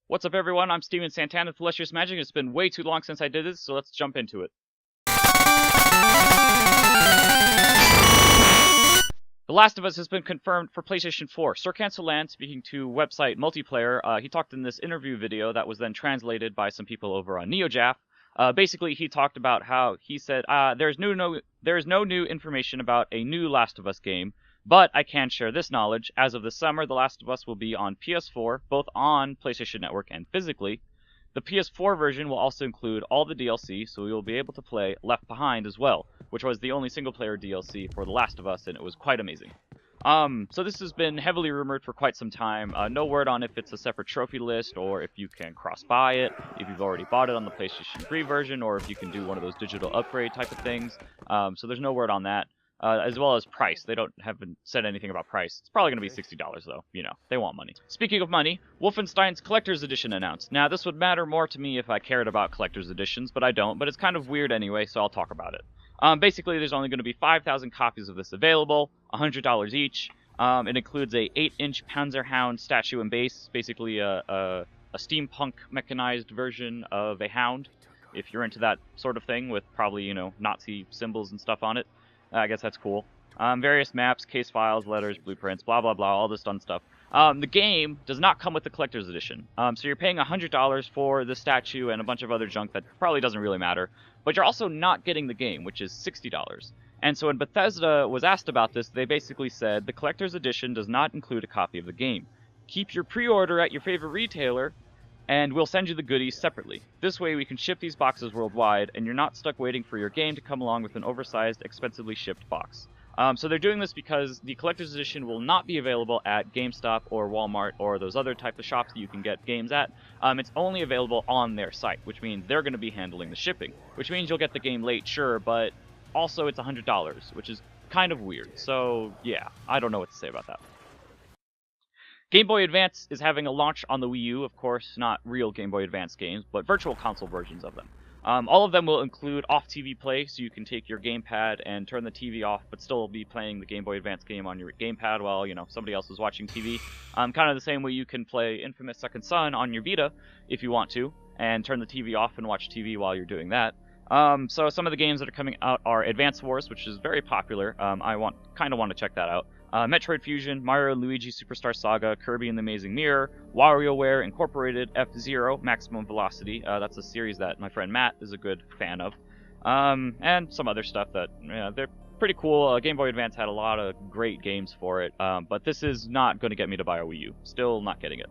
What's up, everyone? I'm Steven Santana with Illustrious Magic. It's been way too long since I did this, so let's jump into it. The Last of Us has been confirmed for PlayStation 4. Sir Canceland, speaking to website Multiplayer, he talked in this interview video that was then translated by some people over on NeoJaf. Basically, he talked about how he said, there is no new information about a new Last of Us game, but I can share this knowledge. As of this summer, The Last of Us will be on PS4, both on PlayStation Network and physically. The PS4 version will also include all the DLC, so we will be able to play Left Behind as well, which was the only single-player DLC for The Last of Us, and it was quite amazing. So this has been heavily rumored for quite some time. No word on if it's a separate trophy list, or if you can cross-buy it, if you've already bought it on the PlayStation 3 version, or if you can do one of those digital upgrade type of things. So there's no word on that. As well as price. They haven't said anything about price. It's probably going to be $60 though. You know, they want money. Speaking of money, Wolfenstein's Collector's Edition announced. Now, this would matter more to me if I cared about Collector's Editions, but I don't. But it's kind of weird anyway, so I'll talk about it. Basically, there's only going to be 5,000 copies of this available, $100 each. It includes a 8-inch Panzerhound statue and base, basically a steampunk mechanized version of a hound, if you're into that sort of thing, with probably, you know, Nazi symbols and stuff on it. I guess that's cool. Various maps, case files, letters, blueprints, blah, blah, blah, all this fun stuff. The game does not come with the Collector's Edition. So you're paying $100 for the statue and a bunch of other junk that probably doesn't really matter. But you're also not getting the game, which is $60. And so when Bethesda was asked about this, they basically said, the Collector's Edition does not include a copy of the game. Keep your pre-order at your favorite retailer, and we'll send you the goodies separately. This way we can ship these boxes worldwide, and you're not stuck waiting for your game to come along with an oversized, expensively shipped box. So they're doing this because the Collector's Edition will not be available at GameStop or Walmart or those other type of shops that you can get games at. It's only available on their site, which means they're going to be handling the shipping. Which means you'll get the game late, sure, but also it's $100, which is kind of weird. So yeah, I don't know what to say about that. Game Boy Advance is having a launch on the Wii U, of course, not real Game Boy Advance games, but virtual console versions of them. All of them will include off-TV play, so you can take your gamepad and turn the TV off, but still be playing the Game Boy Advance game on your gamepad while, you know, somebody else is watching TV. Kind of the same way you can play Infamous Second Son on your Vita, if you want to, and turn the TV off and watch TV while you're doing that. So some of the games that are coming out are Advance Wars, which is very popular. I kind of want to check that out. Metroid Fusion, Mario & Luigi Superstar Saga, Kirby and the Amazing Mirror, WarioWare Incorporated, F-Zero, Maximum Velocity. That's a series that my friend Matt is a good fan of. And some other stuff that, they're pretty cool. Game Boy Advance had a lot of great games for it, but this is not going to get me to buy a Wii U. Still not getting it.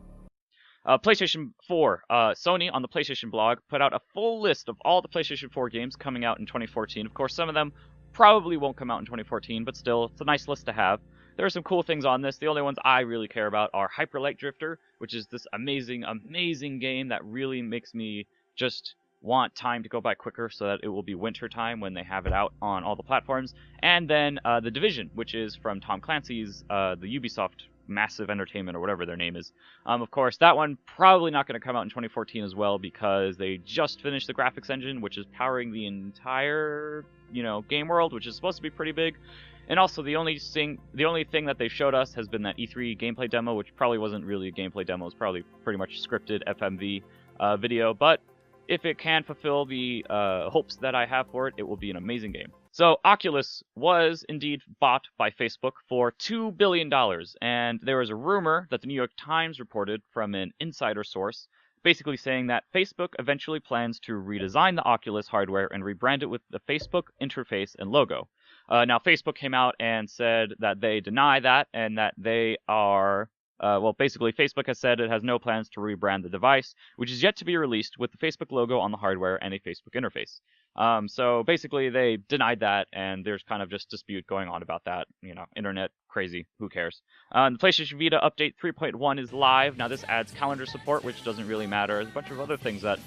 PlayStation 4. Sony, on the PlayStation blog, put out a full list of all the PlayStation 4 games coming out in 2014. Of course, some of them probably won't come out in 2014, but still, it's a nice list to have. There are some cool things on this. The only ones I really care about are Hyper Light Drifter, which is this amazing, amazing game that really makes me just want time to go by quicker so that it will be winter time when they have it out on all the platforms. And then The Division, which is from Tom Clancy's, the Ubisoft Massive Entertainment, or whatever their name is. Of course, that one probably not going to come out in 2014 as well, because they just finished the graphics engine, which is powering the entire, game world, which is supposed to be pretty big. And also, the only thing that they've showed us has been that E3 gameplay demo, which probably wasn't really a gameplay demo. It's probably pretty much scripted FMV video. But if it can fulfill the hopes that I have for it, it will be an amazing game. So, Oculus was indeed bought by Facebook for $2 billion. And there was a rumor that the New York Times reported from an insider source, basically saying that Facebook eventually plans to redesign the Oculus hardware and rebrand it with the Facebook interface and logo. Now, Facebook came out and said that they deny that, and that they are, basically, Facebook has said it has no plans to rebrand the device, which is yet to be released with the Facebook logo on the hardware and a Facebook interface. So basically, they denied that, and there's kind of just dispute going on about that. Internet, crazy, who cares? The PlayStation Vita Update 3.1 is live. Now, this adds calendar support, which doesn't really matter. There's a bunch of other things that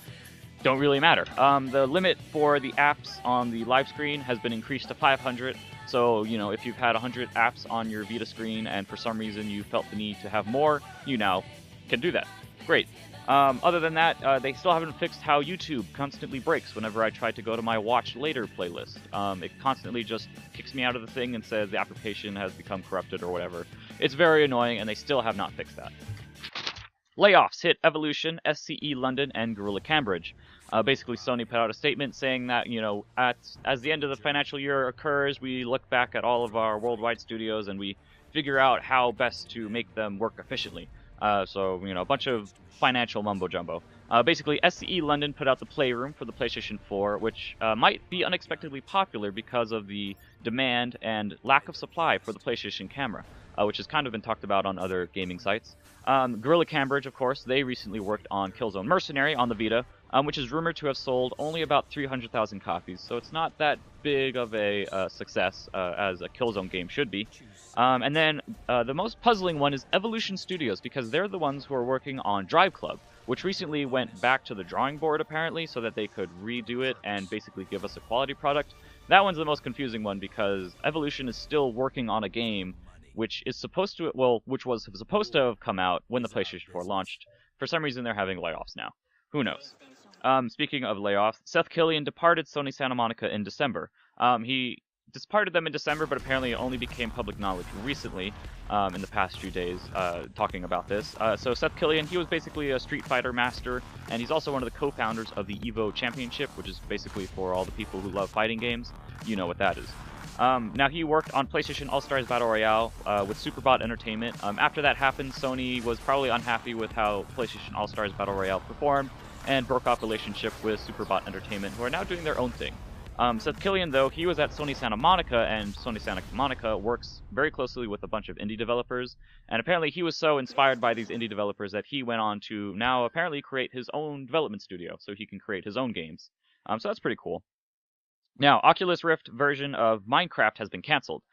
don't really matter. The limit for the apps on the live screen has been increased to 500. So, if you've had 100 apps on your Vita screen and for some reason you felt the need to have more, you now can do that. Great. Other than that, they still haven't fixed how YouTube constantly breaks whenever I try to go to my Watch Later playlist. It constantly just kicks me out of the thing and says the application has become corrupted or whatever. It's very annoying, and they still have not fixed that. layoffs hit Evolution, SCE London, and Guerrilla Cambridge. Basically, Sony put out a statement saying that, as the end of the financial year occurs, we look back at all of our worldwide studios and we figure out how best to make them work efficiently. So, a bunch of financial mumbo-jumbo. Basically, SCE London put out the Playroom for the PlayStation 4, which might be unexpectedly popular because of the demand and lack of supply for the PlayStation camera, which has kind of been talked about on other gaming sites. Guerrilla Cambridge, of course, they recently worked on Killzone Mercenary on the Vita, which is rumored to have sold only about 300,000 copies, so it's not that big of a success as a Killzone game should be. And then the most puzzling one is Evolution Studios, because they're the ones who are working on Drive Club, which recently went back to the drawing board apparently so that they could redo it and basically give us a quality product. That one's the most confusing one because Evolution is still working on a game which was supposed to have come out when the PlayStation 4 launched. For some reason, they're having layoffs now. Who knows? Speaking of layoffs, Seth Killian departed Sony Santa Monica in December. He departed them in December, but apparently it only became public knowledge recently, in the past few days, talking about this. So Seth Killian, he was basically a Street Fighter master, and he's also one of the co-founders of the EVO Championship, which is basically for all the people who love fighting games. You know what that is. Now, he worked on PlayStation All-Stars Battle Royale with Superbot Entertainment. After that happened, Sony was probably unhappy with how PlayStation All-Stars Battle Royale performed and broke off relationship with Superbot Entertainment, who are now doing their own thing. Seth Killian, though, he was at Sony Santa Monica, and Sony Santa Monica works very closely with a bunch of indie developers, and apparently he was so inspired by these indie developers that he went on to now apparently create his own development studio, so he can create his own games. So that's pretty cool. Now, Oculus Rift version of Minecraft has been canceled.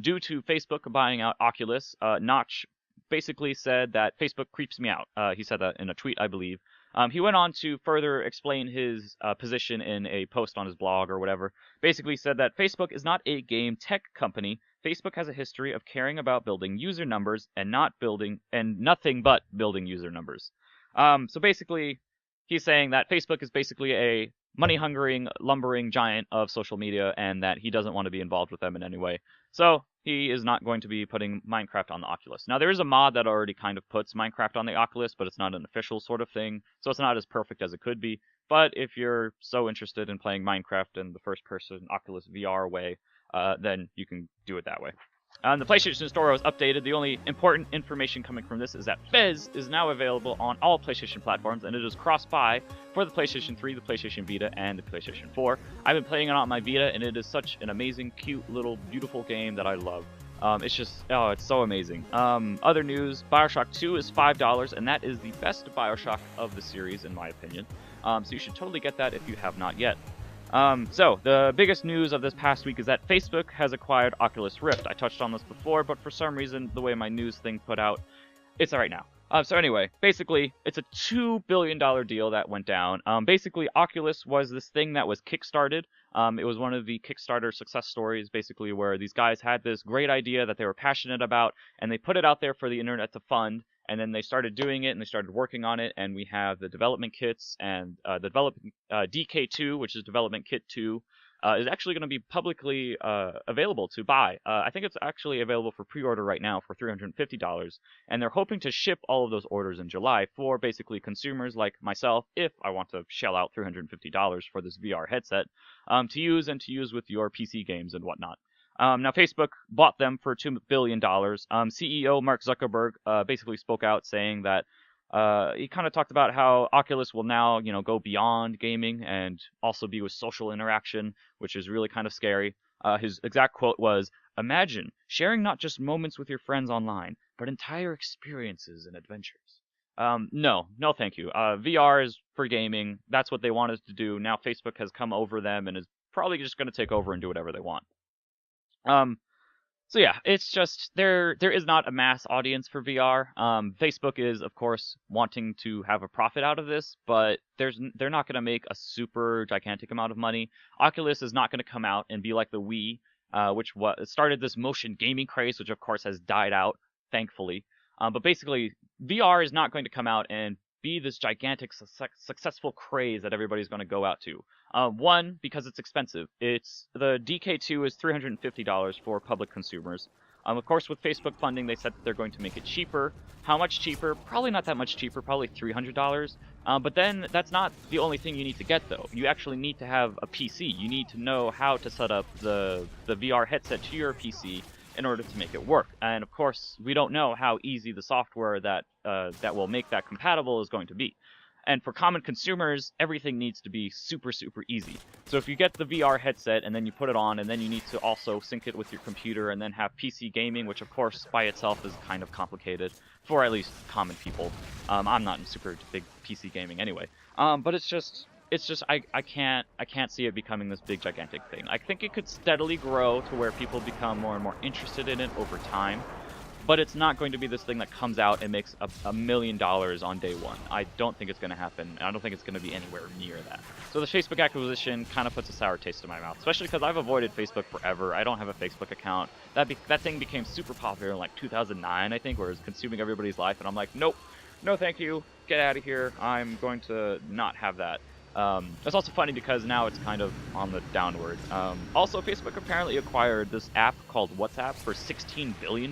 Due to Facebook buying out Oculus, Notch basically said that Facebook creeps me out. He said that in a tweet, I believe. He went on to further explain his position in a post on his blog or whatever. Basically said that Facebook is not a game tech company. Facebook has a history of caring about building user numbers and nothing but building user numbers. So basically, he's saying that Facebook is basically a money-hungering, lumbering giant of social media, and that he doesn't want to be involved with them in any way. So he is not going to be putting Minecraft on the Oculus. Now, there is a mod that already kind of puts Minecraft on the Oculus, but it's not an official sort of thing, so it's not as perfect as it could be. But if you're so interested in playing Minecraft in the first-person Oculus VR way, then you can do it that way. The PlayStation Store was updated. The only important information coming from this is that Fez is now available on all PlayStation platforms, and it is cross-buy for the PlayStation 3, the PlayStation Vita, and the PlayStation 4. I've been playing it on my Vita, and it is such an amazing, cute, little, beautiful game that I love. It's so amazing. Other news, Bioshock 2 is $5, and that is the best Bioshock of the series, in my opinion. So you should totally get that if you have not yet. So, the biggest news of this past week is that Facebook has acquired Oculus Rift. I touched on this before, but for some reason, the way my news thing put out, it's alright now. So anyway, basically, it's a $2 billion deal that went down. Basically, Oculus was this thing that was kickstarted. It was one of the Kickstarter success stories, basically, where these guys had this great idea that they were passionate about, and they put it out there for the internet to fund. And then they started doing it, and they started working on it, and we have the development kits, and the development DK2, which is Development Kit 2, is actually going to be publicly available to buy. I think it's actually available for pre-order right now for $350, and they're hoping to ship all of those orders in July for basically consumers like myself, if I want to shell out $350 for this VR headset, to use with your PC games and whatnot. Now, Facebook bought them for $2 billion. CEO Mark Zuckerberg basically spoke out saying that he kind of talked about how Oculus will now, go beyond gaming and also be with social interaction, which is really kind of scary. His exact quote was, "Imagine sharing not just moments with your friends online, but entire experiences and adventures." No, thank you. VR is for gaming. That's what they wanted to do. Now Facebook has come over them and is probably just going to take over and do whatever they want. So yeah, it's just there is not a mass audience for VR. Facebook is, of course, wanting to have a profit out of this, but they're not going to make a super gigantic amount of money. Oculus is not going to come out and be like the Wii, which started this motion gaming craze, which of course has died out, thankfully. But basically, VR is not going to come out and be this gigantic successful craze that everybody's going to go out to. One, because it's expensive. The DK2 is $350 for public consumers. Of course, with Facebook funding, they said that they're going to make it cheaper. How much cheaper? Probably not that much cheaper, probably $300. But then that's not the only thing you need to get, though. You actually need to have a PC. You need to know how to set up the VR headset to your PC in order to make it work. And of course, we don't know how easy the software that will make that compatible is going to be. And for common consumers, everything needs to be super, super easy. So if you get the VR headset and then you put it on and then you need to also sync it with your computer and then have PC gaming, which of course by itself is kind of complicated for at least common people. I'm not in super big PC gaming anyway. But it's just I can't see it becoming this big gigantic thing. I think it could steadily grow to where people become more and more interested in it over time. But it's not going to be this thing that comes out and makes $1 million on day one. I don't think it's going to happen. I don't think it's going to be anywhere near that. So the Facebook acquisition kind of puts a sour taste in my mouth, especially because I've avoided Facebook forever. I don't have a Facebook account. That thing became super popular in like 2009, I think, where it was consuming everybody's life. And I'm like, nope, no thank you. Get out of here. I'm going to not have that. It's also funny because now it's kind of on the downward. Also, Facebook apparently acquired this app called WhatsApp for $16 billion.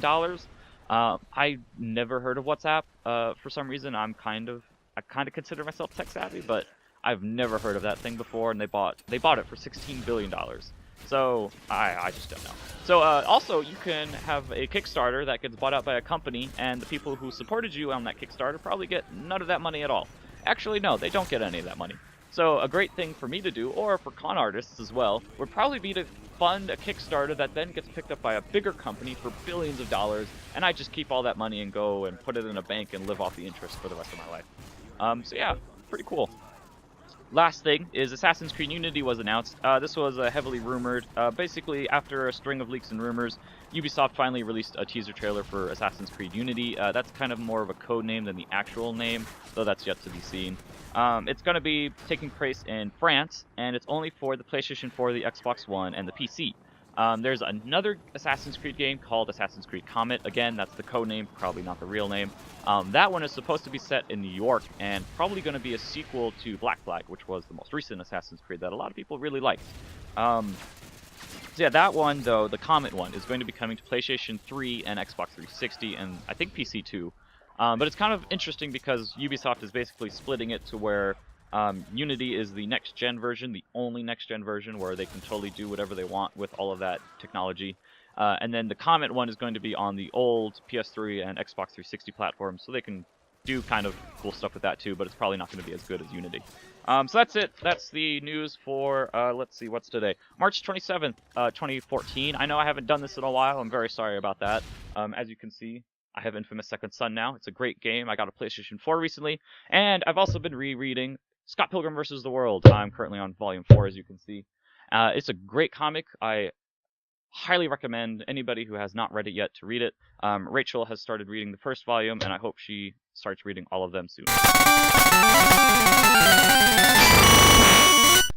I never heard of WhatsApp. For some reason, I kind of consider myself tech savvy, but I've never heard of that thing before, and they bought it for $16 billion. So I just don't know. So also, you can have a Kickstarter that gets bought out by a company, and the people who supported you on that Kickstarter probably get none of that money at all. Actually, no, they don't get any of that money. So a great thing for me to do, or for con artists as well, would probably be to fund a Kickstarter that then gets picked up by a bigger company for billions of dollars, and I just keep all that money and go and put it in a bank and live off the interest for the rest of my life. So yeah, pretty cool. Last thing is Assassin's Creed Unity was announced. This was heavily rumored. Basically, after a string of leaks and rumors, Ubisoft finally released a teaser trailer for Assassin's Creed Unity. That's kind of more of a code name than the actual name, though that's yet to be seen. It's going to be taking place in France, and it's only for the PlayStation 4, the Xbox One, and the PC. There's another Assassin's Creed game called Assassin's Creed Comet. Again, that's the code name, probably not the real name. That one is supposed to be set in New York, and probably going to be a sequel to Black Flag, which was the most recent Assassin's Creed that a lot of people really liked. So yeah, that one, though, the Comet one, is going to be coming to PlayStation 3 and Xbox 360, and I think PC too. But it's kind of interesting because Ubisoft is basically splitting it to where Unity is the next-gen version, the only next-gen version where they can totally do whatever they want with all of that technology. And then the Comet one is going to be on the old PS3 and Xbox 360 platforms, so they can do kind of cool stuff with that too, but it's probably not going to be as good as Unity. So that's it. That's the news for, let's see, what's today? March 27th, 2014. I know I haven't done this in a while. I'm very sorry about that. As you can see, I have Infamous Second Son now. It's a great game. I got a PlayStation 4 recently, and I've also been rereading Scott Pilgrim vs. the World. I'm currently on Volume 4, as you can see. It's a great comic. I highly recommend anybody who has not read it yet to read it. Rachel has started reading the first volume, and I hope she starts reading all of them soon.